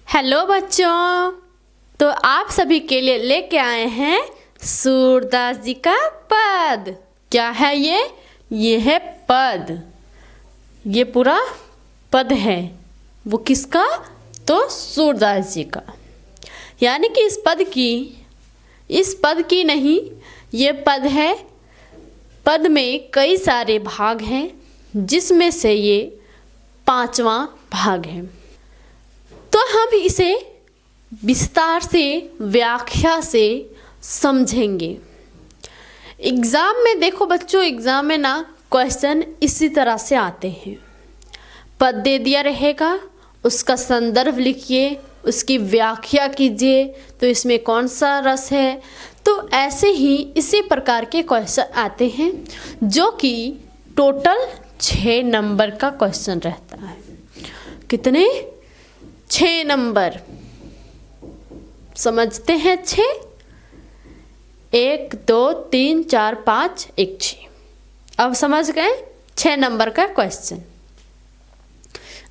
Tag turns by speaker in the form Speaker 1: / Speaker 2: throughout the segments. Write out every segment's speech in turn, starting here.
Speaker 1: Hello बच्चों। तो आप सभी के लिए लेके आए हैं सूरदास जी का पद। क्या है ये है पद। ये पूरा पद है। वो किसका? तो सूरदास जी का। यानी कि इस पद की नहीं, ये पद है। पद में कई सारे भाग हैं, जिसमें से ये 5वां भाग है। तो हम इसे विस्तार से व्याख्या से समझेंगे। एग्ज़ाम में देखो बच्चों, एग्ज़ाम में ना क्वेश्चन इसी तरह से आते हैं। पद दे दिया रहेगा, उसका संदर्भ लिखिए, उसकी व्याख्या कीजिए, तो इसमें कौन सा रस है। तो ऐसे ही इसी प्रकार के क्वेश्चन आते हैं, जो कि टोटल 6 नंबर का क्वेश्चन रहता है। कितने? 6 नंबर। समझते हैं? 6 1 2 3 4 5 1 6। अब समझ गए 6 नंबर का क्वेश्चन।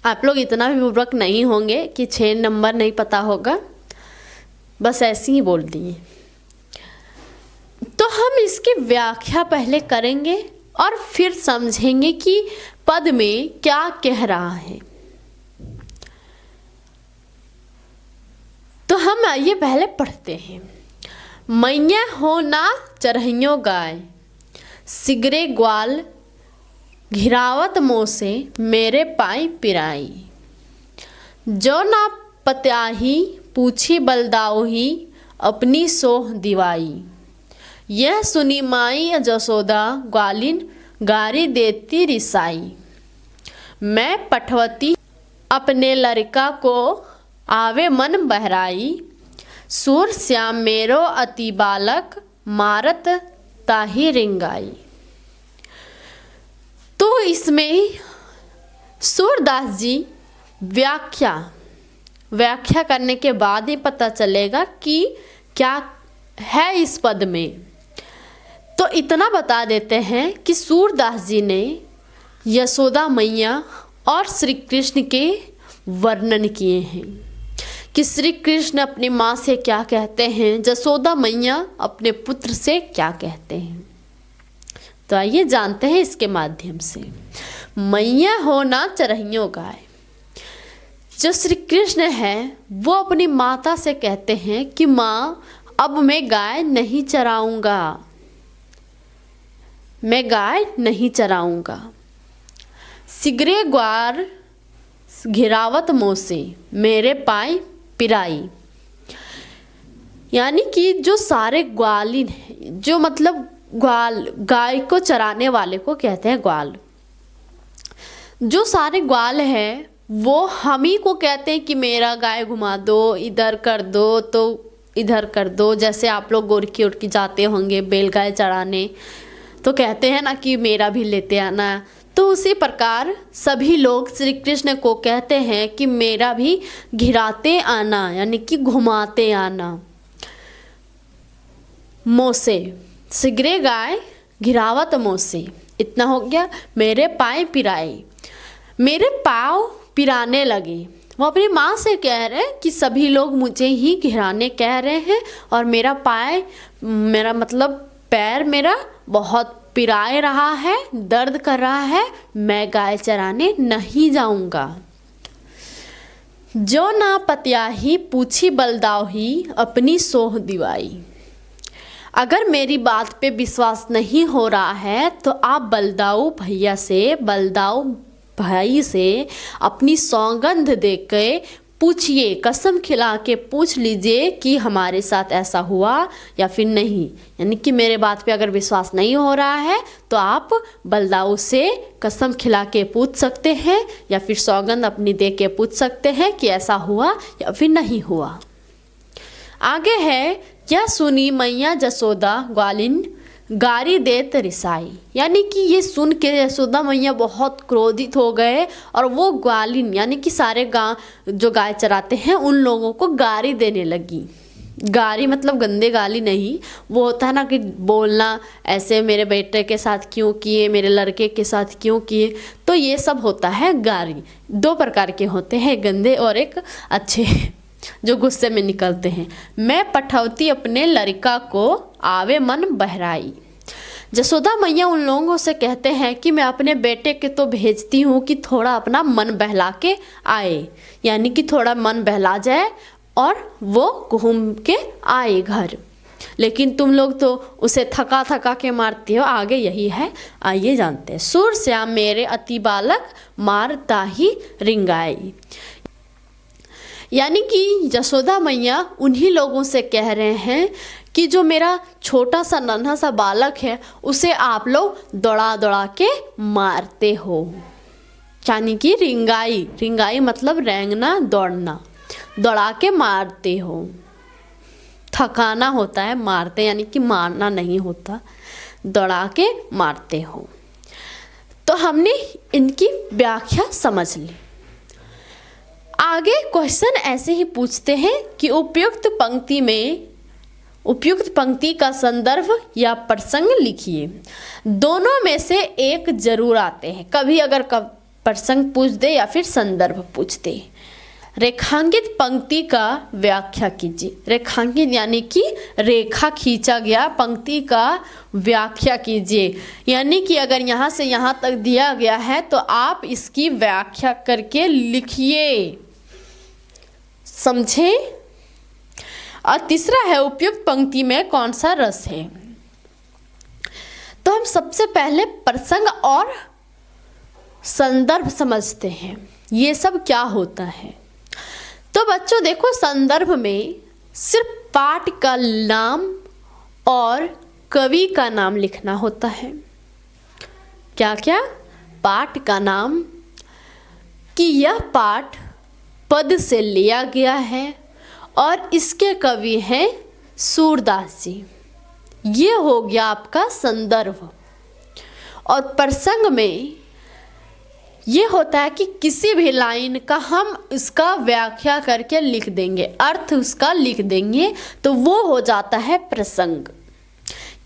Speaker 1: आप लोग इतना भी बुर्बक नहीं होंगे कि 6 नंबर नहीं पता होगा, बस ऐसे ही बोल दिए। तो हम इसकी व्याख्या पहले करेंगे और फिर समझेंगे कि पद में क्या कह रहा है। तो हम आइए पहले पढ़ते हैं। मैया हो ना चरहियो गाय, सिगरे ग्वाल घिरावत मोह से मेरे पाई पिराई। जो ना पत्याही पूछी बलदाऊही, अपनी सोह दिवाई। यह सुनी माई जसोदा, ग्वालिन गारी देती रिसाई। मैं पठवती अपने लड़का को, आवे मन बहराई। सूर श्याम मेरो अति बालक, मारत ताही रिंगाई। तो इसमें सूरदास जी व्याख्या करने के बाद ही पता चलेगा कि क्या है इस पद में। तो इतना बता देते हैं कि सूरदास जी ने यशोदा मैया और श्री कृष्ण के वर्णन किए हैं कि श्री कृष्ण अपनी माँ से क्या कहते हैं, यशोदा मैया अपने पुत्र से क्या कहते हैं। तो आइए जानते हैं इसके माध्यम से। मैया हो ना चरहियो गाय। जो श्री कृष्ण है वो अपनी माता से कहते हैं कि माँ, अब मैं गाय नहीं चराऊंगा, मैं गाय नहीं चराऊंगा। सिगरे ग्वार घिरावत मोह से मेरे पाई पिराई। यानी कि जो सारे ग्वालिन हैं, जो मतलब ग्वाल, गाय को चराने वाले को कहते हैं ग्वाल। जो सारे ग्वाल हैं वो हम ही को कहते हैं कि मेरा गाय घुमा दो, इधर कर दो तो इधर कर दो। जैसे आप लोग गोरखी उड़की जाते होंगे बैलगाय चराने, तो कहते हैं ना कि मेरा भी लेते आना। तो उसी प्रकार सभी लोग श्री कृष्ण को कहते हैं कि मेरा भी घिराते आना, यानी कि घुमाते आना। मोह से, सिगरे गाय घिरावत मोह से, इतना हो गया। मेरे पाँव पिराए, मेरे पाँव पिराने लगे। वो अपनी माँ से कह रहे हैं कि सभी लोग मुझे ही घिराने कह रहे हैं और मेरा पाय, मेरा मतलब पैर मेरा बहुत पिराए रहा है, दर्द कर रहा है, मैं गाय चराने नहीं जाऊंगा। जो ना पत्याही पूछी बलदाऊही, अपनी सोह दिवाई। अगर मेरी बात पे विश्वास नहीं हो रहा है तो आप बलदाऊ भाई से अपनी सौगंध देके पूछिए, कसम खिला के पूछ लीजिए कि हमारे साथ ऐसा हुआ या फिर नहीं। यानी कि मेरे बात पे अगर विश्वास नहीं हो रहा है तो आप बलदाऊ से कसम खिला के पूछ सकते हैं या फिर सौगंध अपनी दे के पूछ सकते हैं कि ऐसा हुआ या फिर नहीं हुआ। आगे है, यह सुनी मैया जसोदा, ग्वालिन गारी देत रिसाई। यानी कि ये सुन के यशोदा मैया बहुत क्रोधित हो गए और वो ग्वालिन यानी कि सारे गांव जो गाय चराते हैं उन लोगों को गारी देने लगी। गारी मतलब गंदे गाली नहीं, वो होता है ना कि बोलना, ऐसे मेरे बेटे के साथ क्यों किए, मेरे लड़के के साथ क्यों किए। तो ये सब होता है गारी। 2 प्रकार के होते हैं, गंदे और एक अच्छे। जो गुस्से में निकलते हैं। मैं पठौती अपने लड़का को, आवे मन बहराई। जसोदा मैया उन लोगों से कहते हैं कि मैं अपने बेटे के तो भेजती हूँ कि थोड़ा अपना मन बहला के आए, यानी कि थोड़ा मन बहला जाए और वो घूम के आए घर, लेकिन तुम लोग तो उसे थका थका के मारती हो। आगे यही है, आइए जानते हैं। सूर श्याम मेरे अति बालक, मारता ही रिंगाई। यानी कि जसोदा मैया उन्हीं लोगों से कह रहे हैं कि जो मेरा छोटा सा नन्हा सा बालक है उसे आप लोग दौड़ा दौड़ा के मारते हो। यानी कि रिंगाई, रिंगाई मतलब रेंगना, दौड़ना, दौड़ा के मारते हो। थकाना होता है, मारते यानी कि मारना नहीं होता, दौड़ा के मारते हो। तो हमने इनकी व्याख्या समझ ली। आगे क्वेश्चन ऐसे ही पूछते हैं कि उपयुक्त पंक्ति का संदर्भ या प्रसंग लिखिए। दोनों में से एक जरूर आते हैं, कभी अगर प्रसंग पूछ दे या फिर संदर्भ पूछ दे। रेखांकित पंक्ति का व्याख्या कीजिए। रेखांकित यानी कि रेखा खींचा गया पंक्ति का व्याख्या कीजिए, यानी कि अगर यहाँ से यहाँ तक दिया गया है तो आप इसकी व्याख्या करके लिखिए, समझे। और तीसरा है उपयुक्त पंक्ति में कौन सा रस है। तो हम सबसे पहले प्रसंग और संदर्भ समझते हैं, ये सब क्या होता है। तो बच्चों देखो, संदर्भ में सिर्फ पाठ का नाम और कवि का नाम लिखना होता है। क्या क्या? पाठ का नाम, कि यह पाठ पद से लिया गया है और इसके कवि हैं सूरदास जी। ये हो गया आपका संदर्भ। और प्रसंग में ये होता है कि किसी भी लाइन का हम इसका व्याख्या करके लिख देंगे, अर्थ उसका लिख देंगे, तो वो हो जाता है प्रसंग।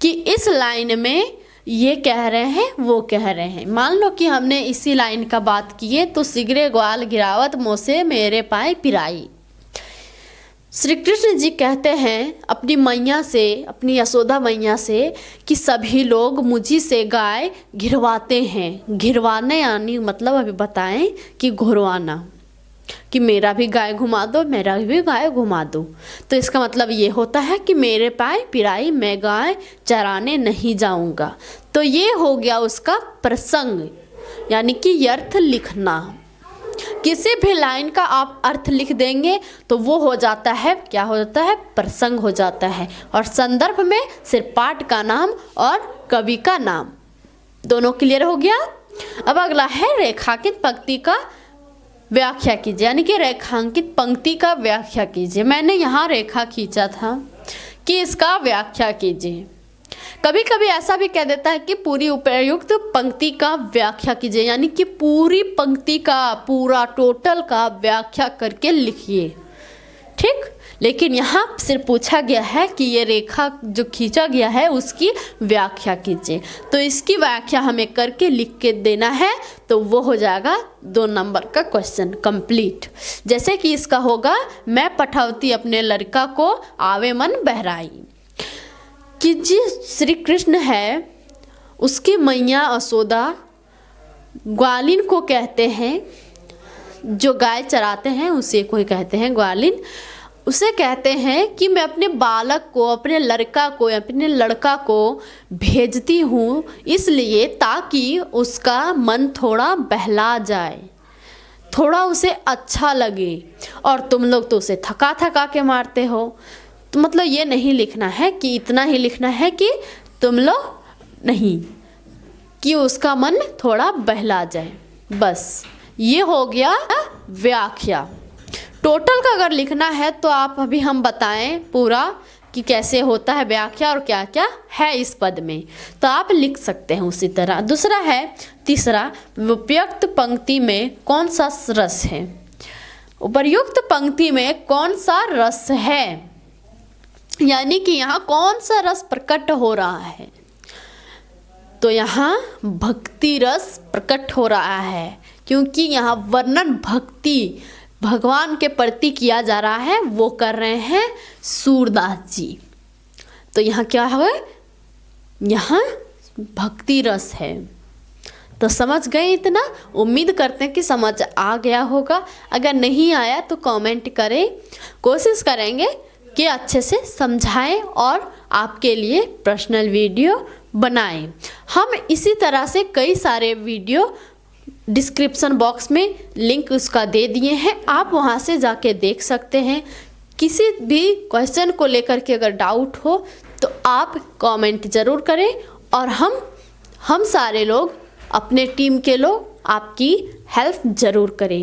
Speaker 1: कि इस लाइन में ये कह रहे हैं, वो कह रहे हैं। मान लो कि हमने इसी लाइन का बात की है, तो सिगरे ग्वाल गिरावत मोसे मेरे पाए पिराई। श्री कृष्ण जी कहते हैं अपनी मैया से, अपनी यशोदा मैया से, कि सभी लोग मुझी से गाय घिरवाते हैं। घिरवाने यानी मतलब अभी बताएं कि घुरवाना, कि मेरा भी गाय घुमा दो, मेरा भी गाय घुमा दो। तो इसका मतलब ये होता है कि मेरे पाए पिराई, मैं गाय चराने नहीं जाऊंगा। तो ये हो गया उसका प्रसंग, यानी कि अर्थ लिखना। किसी भी लाइन का आप अर्थ लिख देंगे तो वो हो जाता है, क्या हो जाता है? प्रसंग हो जाता है। और संदर्भ में सिर्फ पाठ का नाम और कवि का नाम, दोनों क्लियर हो गया। अब अगला है रेखांकित पंक्ति का व्याख्या कीजिए, यानी कि रेखांकित पंक्ति का व्याख्या कीजिए। मैंने यहाँ रेखा खींचा था कि इसका व्याख्या कीजिए। कभी कभी ऐसा भी कह देता है कि पूरी उपयुक्त पंक्ति का व्याख्या कीजिए, यानी कि पूरी पंक्ति का, पूरा टोटल का व्याख्या करके लिखिए, ठीक। लेकिन यहाँ सिर्फ पूछा गया है कि ये रेखा जो खींचा गया है उसकी व्याख्या कीजिए, तो इसकी व्याख्या हमें करके लिख के देना है, तो वो हो जाएगा 2 नंबर का क्वेश्चन कंप्लीट। जैसे कि इसका होगा, मैं पठौती अपने लड़का को, आवे मन बहराई। कि जी श्री कृष्ण है, उसकी मैया यशोदा ग्वालिन को कहते हैं, जो गाय चराते हैं उसे कोई कहते हैं ग्वालिन, उसे कहते हैं कि मैं अपने बालक को, अपने लड़का को भेजती हूँ, इसलिए ताकि उसका मन थोड़ा बहला जाए, थोड़ा उसे अच्छा लगे। और तुम लोग तो उसे थका थका के मारते हो। तो मतलब ये नहीं लिखना है कि इतना ही लिखना है कि तुम लोग नहीं, कि उसका मन थोड़ा बहला जाए, बस। ये हो गया व्याख्या। टोटल का अगर लिखना है तो आप अभी हम बताएं पूरा कि कैसे होता है व्याख्या और क्या क्या है इस पद में, तो आप लिख सकते हैं उसी तरह। दूसरा है, तीसरा, उपयुक्त पंक्ति में कौन सा रस है। उपयुक्त पंक्ति में कौन सा रस है, यानी कि यहाँ कौन सा रस प्रकट हो रहा है। तो यहाँ भक्ति रस प्रकट हो रहा है, क्योंकि यहाँ वर्णन भक्ति भगवान के प्रति किया जा रहा है वो कर रहे हैं सूरदास जी। तो यहाँ क्या है, यहाँ भक्ति रस है। तो समझ गए इतना? उम्मीद करते हैं कि समझ आ गया होगा। अगर नहीं आया तो कमेंट करें, कोशिश करेंगे कि अच्छे से समझाएं और आपके लिए पर्सनल वीडियो बनाएं। हम इसी तरह से कई सारे वीडियो डिस्क्रिप्शन बॉक्स में लिंक उसका दे दिए हैं, आप वहां से जाके देख सकते हैं। किसी भी क्वेश्चन को लेकर के अगर डाउट हो तो आप कमेंट ज़रूर करें और हम सारे लोग, अपने टीम के लोग आपकी हेल्प ज़रूर करेंगे।